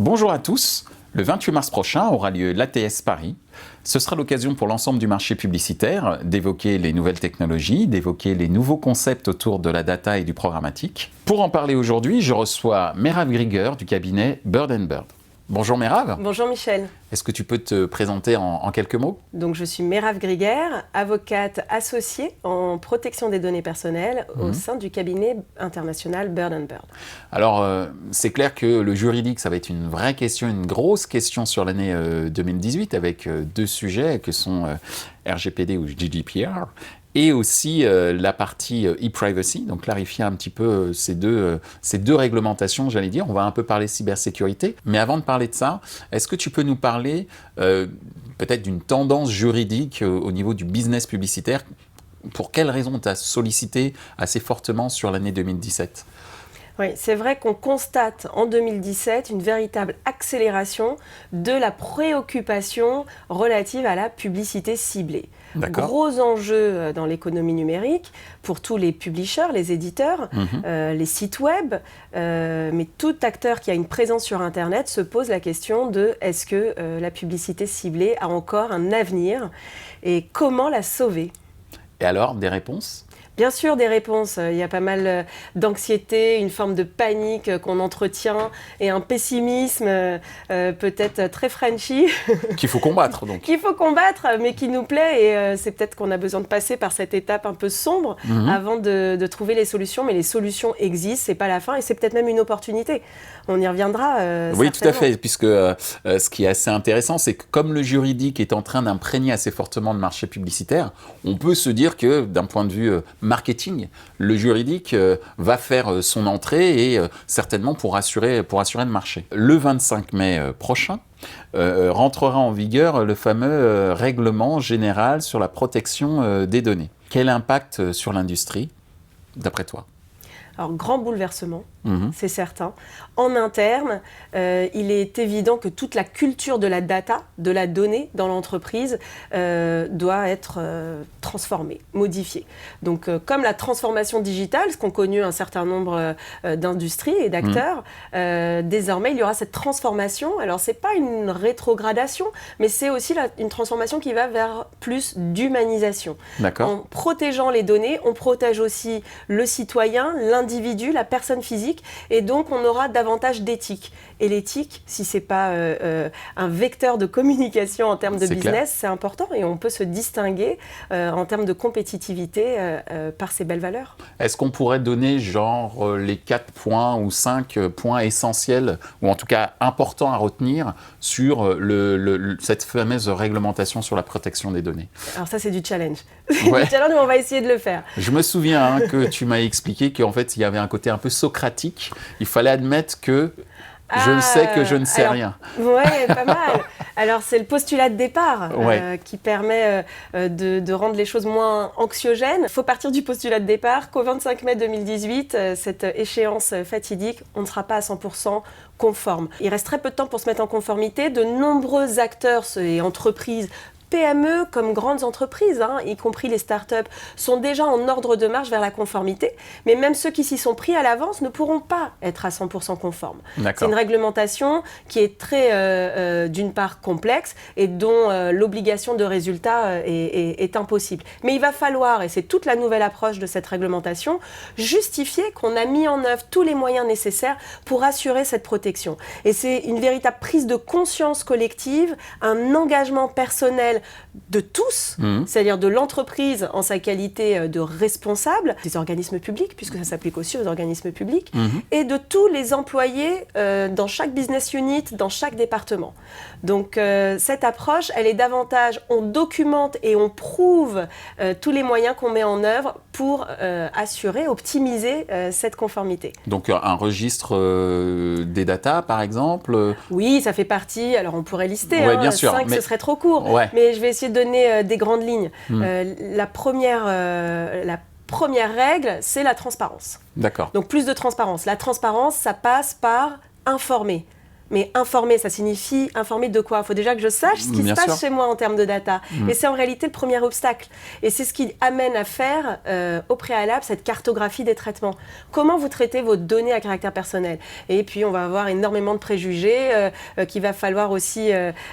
Bonjour à tous. Le 28 mars prochain aura lieu l'ATS Paris. Ce sera l'occasion pour l'ensemble du marché publicitaire d'évoquer les nouvelles technologies, d'évoquer les nouveaux concepts autour de la data et du programmatique. Pour en parler aujourd'hui, je reçois Merav Grieger du cabinet Bird & Bird. Bonjour Merav. Bonjour Michel. Est-ce que tu peux te présenter en quelques mots ? Donc je suis Merav Grieger, avocate associée en protection des données personnelles au sein du cabinet international Bird & Bird. Alors c'est clair que le juridique, ça va être une vraie question, une grosse question sur l'année 2018 avec deux sujets que sont RGPD ou GDPR. Et aussi la partie e-privacy, donc clarifier un petit peu ces deux réglementations, j'allais dire. On va un peu parler cybersécurité. Mais avant de parler de ça, est-ce que tu peux nous parler peut-être d'une tendance juridique au niveau du business publicitaire ? Pour quelles raisons tu as sollicité assez fortement sur l'année 2017 ? Oui, c'est vrai qu'on constate en 2017 une véritable accélération de la préoccupation relative à la publicité ciblée. D'accord. Gros enjeu dans l'économie numérique pour tous les publishers, les éditeurs, les sites web, mais tout acteur qui a une présence sur Internet se pose la question de est-ce que la publicité ciblée a encore un avenir et comment la sauver ? Et alors, des réponses ? Bien sûr, des réponses. Il y a pas mal d'anxiété, une forme de panique qu'on entretient et un pessimisme peut-être très Frenchy. Qu'il faut combattre, donc. Qu'il faut combattre, mais qui nous plaît. Et c'est peut-être qu'on a besoin de passer par cette étape un peu sombre avant de trouver les solutions. Mais les solutions existent, c'est pas la fin et c'est peut-être même une opportunité. On y reviendra. Oui, tout à fait, puisque ce qui est assez intéressant, c'est que comme le juridique est en train d'imprégner assez fortement le marché publicitaire, on peut se dire que d'un point de vue marketing, le juridique va faire son entrée et certainement pour assurer le marché. Le 25 mai prochain, rentrera en vigueur le fameux règlement général sur la protection des données. Quel impact sur l'industrie, d'après toi ? Alors, grand bouleversement, c'est certain. En interne, il est évident que toute la culture de la data, de la donnée dans l'entreprise doit être transformée, modifiée. Donc, comme la transformation digitale, ce qu'ont connu un certain nombre d'industries et d'acteurs, désormais, il y aura cette transformation. Alors, ce n'est pas une rétrogradation, mais c'est aussi une transformation qui va vers plus d'humanisation. D'accord. En protégeant les données, on protège aussi le citoyen, l'individu, la personne physique, et donc on aura davantage d'éthique. Et l'éthique, si ce n'est pas un vecteur de communication en termes de business, clair. C'est important et on peut se distinguer en termes de compétitivité par ces belles valeurs. Est-ce qu'on pourrait donner genre les 4 points ou 5 points essentiels, ou en tout cas importants à retenir sur cette fameuse réglementation sur la protection des données ? Alors ça, c'est du challenge. Ouais. Du challenge, mais on va essayer de le faire. Je me souviens que tu m'as expliqué qu'en fait, il y avait un côté un peu socratique. Il fallait admettre que je ne sais que je ne sais rien. Oui, pas mal. Alors, c'est le postulat de départ qui permet de rendre les choses moins anxiogènes. Il faut partir du postulat de départ qu'au 25 mai 2018, cette échéance fatidique, on ne sera pas à 100% conforme. Il reste très peu de temps pour se mettre en conformité. De nombreux acteurs et entreprises, PME comme grandes entreprises, y compris les startups, sont déjà en ordre de marche vers la conformité. Mais même ceux qui s'y sont pris à l'avance ne pourront pas être à 100% conformes. D'accord. C'est une réglementation qui est très, d'une part, complexe et dont l'obligation de résultat est impossible. Mais il va falloir, et c'est toute la nouvelle approche de cette réglementation, justifier qu'on a mis en œuvre tous les moyens nécessaires pour assurer cette protection. Et c'est une véritable prise de conscience collective, un engagement personnel de tous, c'est-à-dire de l'entreprise en sa qualité de responsable, des organismes publics, puisque ça s'applique aussi aux organismes publics, et de tous les employés dans chaque business unit, dans chaque département. Donc cette approche, elle est davantage, on documente et on prouve tous les moyens qu'on met en œuvre pour assurer, optimiser cette conformité. Donc un registre des datas, par exemple Oui, ça fait partie, alors on pourrait lister, bien sûr, 5 ce serait trop court, mais je vais essayer de donner des grandes lignes. La première règle, c'est la transparence. D'accord. Donc plus de transparence. La transparence, ça passe par informer. Mais informer, ça signifie informer de quoi? Il faut déjà que je sache ce qui se passe chez moi en termes de data. Et c'est en réalité le premier obstacle. Et c'est ce qui amène à faire au préalable cette cartographie des traitements. Comment vous traitez vos données à caractère personnel? Et puis on va avoir énormément de préjugés qu'il va falloir aussi,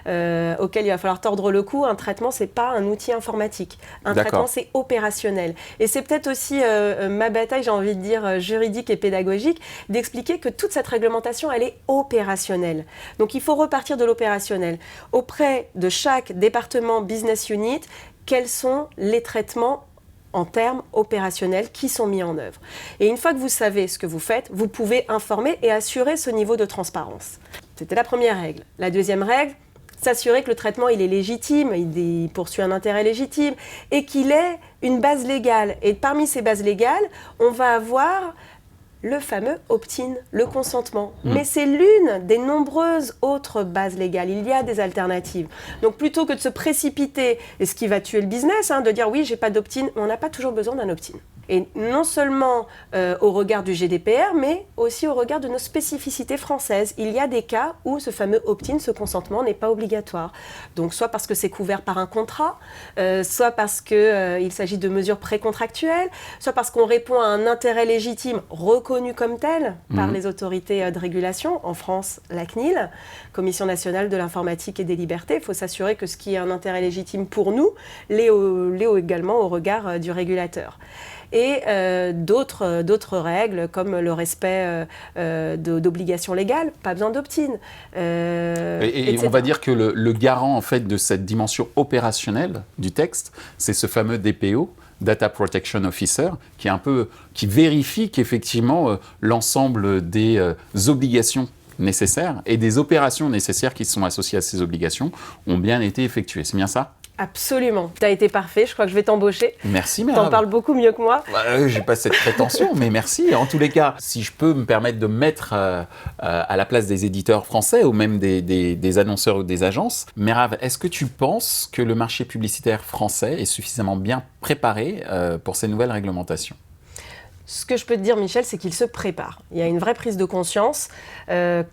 auxquels il va falloir tordre le cou. Un traitement, c'est pas un outil informatique. Un traitement, c'est opérationnel. Et c'est peut-être aussi ma bataille, j'ai envie de dire, juridique et pédagogique, d'expliquer que toute cette réglementation, elle est opérationnelle. Donc il faut repartir de l'opérationnel. Auprès de chaque département business unit, quels sont les traitements en termes opérationnels qui sont mis en œuvre. Et une fois que vous savez ce que vous faites, vous pouvez informer et assurer ce niveau de transparence. C'était la première règle. La deuxième règle, s'assurer que le traitement il est légitime, il poursuit un intérêt légitime et qu'il ait une base légale. Et parmi ces bases légales, on va avoir le fameux opt-in, le consentement. Mais c'est l'une des nombreuses autres bases légales. Il y a des alternatives. Donc plutôt que de se précipiter, et ce qui va tuer le business, de dire oui, j'ai pas d'opt-in, on n'a pas toujours besoin d'un opt-in. Et non seulement au regard du GDPR, mais aussi au regard de nos spécificités françaises. Il y a des cas où ce fameux opt-in, ce consentement, n'est pas obligatoire. Donc soit parce que c'est couvert par un contrat, soit parce qu'il s'agit de mesures précontractuelles, soit parce qu'on répond à un intérêt légitime reconnu comme tel par les autorités de régulation. En France, la CNIL, Commission nationale de l'informatique et des libertés. Il faut s'assurer que ce qui est un intérêt légitime pour nous l'est également au regard du régulateur. Et d'autres règles comme le respect d'obligations légales, pas besoin d'opt-in. Et on va dire que le garant en fait de cette dimension opérationnelle du texte, c'est ce fameux DPO, Data Protection Officer, qui vérifie qu'effectivement l'ensemble des obligations nécessaires et des opérations nécessaires qui sont associées à ces obligations ont bien été effectuées. C'est bien ça ? Absolument. Tu as été parfait, je crois que je vais t'embaucher. Merci, Merab. Tu en parles beaucoup mieux que moi. J'ai pas cette prétention, mais merci. En tous les cas, si je peux me permettre de me mettre à la place des éditeurs français ou même des annonceurs ou des agences, Merab, est-ce que tu penses que le marché publicitaire français est suffisamment bien préparé pour ces nouvelles réglementations ? Ce que je peux te dire, Michel, c'est qu'il se prépare. Il y a une vraie prise de conscience,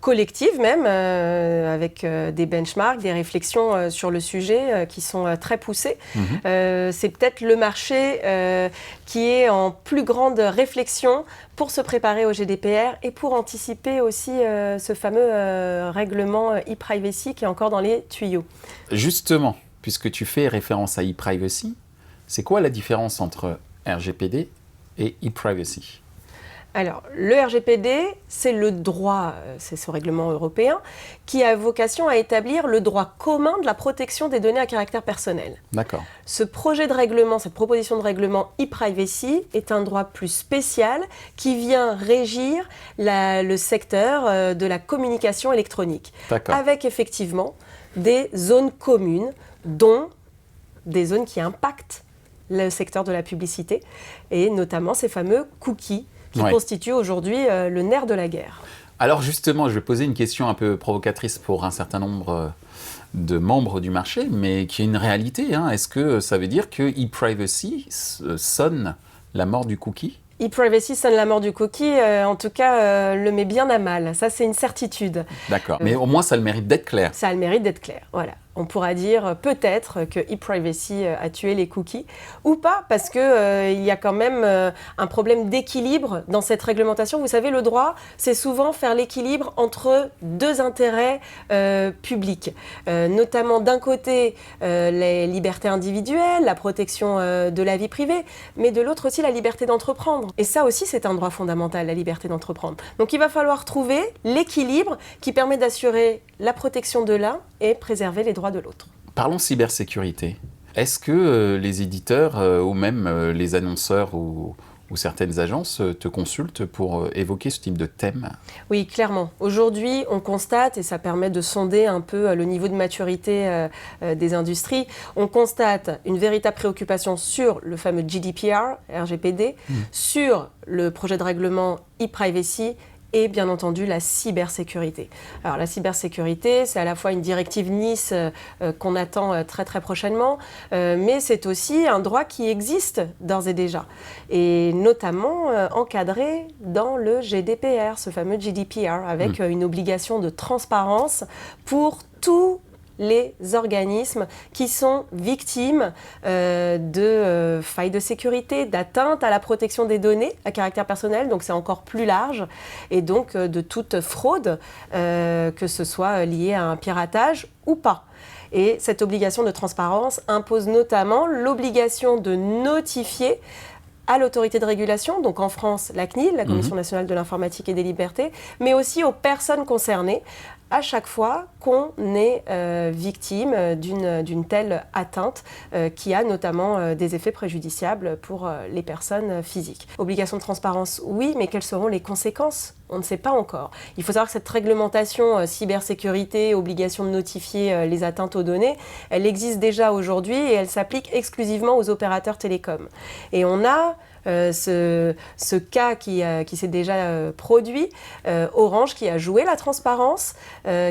collective même, avec des benchmarks, des réflexions sur le sujet qui sont très poussées. C'est peut-être le marché qui est en plus grande réflexion pour se préparer au GDPR et pour anticiper aussi ce fameux règlement e-privacy qui est encore dans les tuyaux. Justement, puisque tu fais référence à e-privacy, c'est quoi la différence entre RGPD et e-privacy? Alors, le RGPD, c'est le droit, c'est ce règlement européen, qui a vocation à établir le droit commun de la protection des données à caractère personnel. D'accord. Ce projet de règlement, cette proposition de règlement e-privacy est un droit plus spécial qui vient régir le secteur de la communication électronique. D'accord. Avec effectivement des zones communes, dont des zones qui impactent le secteur de la publicité, et notamment ces fameux cookies qui constituent aujourd'hui le nerf de la guerre. Alors justement, je vais poser une question un peu provocatrice pour un certain nombre de membres du marché, mais qui est une réalité. Est-ce que ça veut dire que e-privacy sonne la mort du cookie ? E-privacy sonne la mort du cookie, en tout cas le met bien à mal. Ça, c'est une certitude. D'accord, mais au moins ça a le mérite d'être clair. Ça a le mérite d'être clair, voilà. On pourra dire peut-être que e-privacy a tué les cookies, ou pas, parce qu'il y a quand même un problème d'équilibre dans cette réglementation. Vous savez, le droit, c'est souvent faire l'équilibre entre deux intérêts publics, notamment d'un côté les libertés individuelles, la protection de la vie privée, mais de l'autre aussi la liberté d'entreprendre. Et ça aussi, c'est un droit fondamental, la liberté d'entreprendre. Donc il va falloir trouver l'équilibre qui permet d'assurer la protection de l'un et préserver les droits de l'autre. Parlons cybersécurité. Est-ce que les éditeurs ou même les annonceurs ou certaines agences te consultent pour évoquer ce type de thème ? Oui, clairement. Aujourd'hui, on constate, et ça permet de sonder un peu le niveau de maturité des industries, on constate une véritable préoccupation sur le fameux GDPR, RGPD, sur le projet de règlement e-privacy et bien entendu la cybersécurité. Alors la cybersécurité, c'est à la fois une directive Nice qu'on attend très très prochainement, mais c'est aussi un droit qui existe d'ores et déjà, et notamment encadré dans le GDPR, ce fameux GDPR, avec une obligation de transparence pour tous les organismes qui sont victimes de failles de sécurité, d'atteintes à la protection des données à caractère personnel, donc c'est encore plus large, et donc de toute fraude, que ce soit liée à un piratage ou pas. Et cette obligation de transparence impose notamment l'obligation de notifier à l'autorité de régulation, donc en France la CNIL, la Commission nationale de l'informatique et des libertés, mais aussi aux personnes concernées, à chaque fois qu'on est victime d'une telle atteinte qui a notamment des effets préjudiciables pour les personnes physiques. Obligation de transparence, oui, mais quelles seront les conséquences ? On ne sait pas encore. Il faut savoir que cette réglementation cybersécurité, obligation de notifier les atteintes aux données, elle existe déjà aujourd'hui et elle s'applique exclusivement aux opérateurs télécoms. Et on a ce cas qui s'est déjà produit, Orange qui a joué la transparence,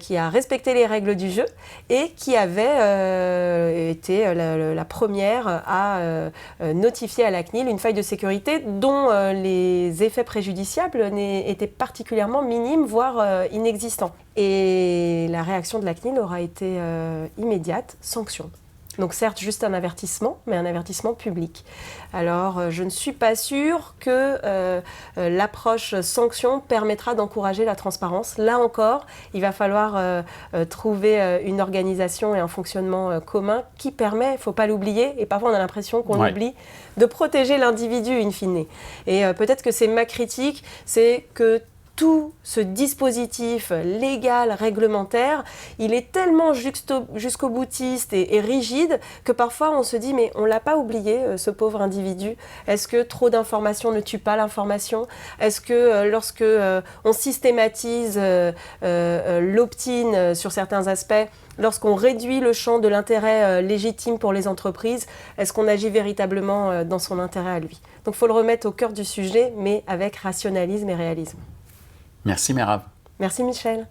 qui a respecté les règles du jeu et qui avait été la première à notifier à la CNIL une faille de sécurité dont les effets préjudiciables étaient particulièrement minimes, voire inexistants. Et la réaction de la CNIL aura été immédiate, sanction. Donc certes, juste un avertissement, mais un avertissement public. Alors, je ne suis pas sûre que l'approche sanction permettra d'encourager la transparence. Là encore, il va falloir trouver une organisation et un fonctionnement commun qui permet, il ne faut pas l'oublier, et parfois on a l'impression qu'on oublie, de protéger l'individu in fine. Et peut-être que c'est ma critique, c'est que tout ce dispositif légal, réglementaire, il est tellement jusqu'au boutiste et rigide que parfois on se dit mais on ne l'a pas oublié, ce pauvre individu. Est-ce que trop d'informations ne tue pas l'information ? Est-ce que lorsque on systématise l'opt-in sur certains aspects, lorsqu'on réduit le champ de l'intérêt légitime pour les entreprises, est-ce qu'on agit véritablement dans son intérêt à lui ? Donc il faut le remettre au cœur du sujet, mais avec rationalisme et réalisme. Merci Merab. Merci Michel.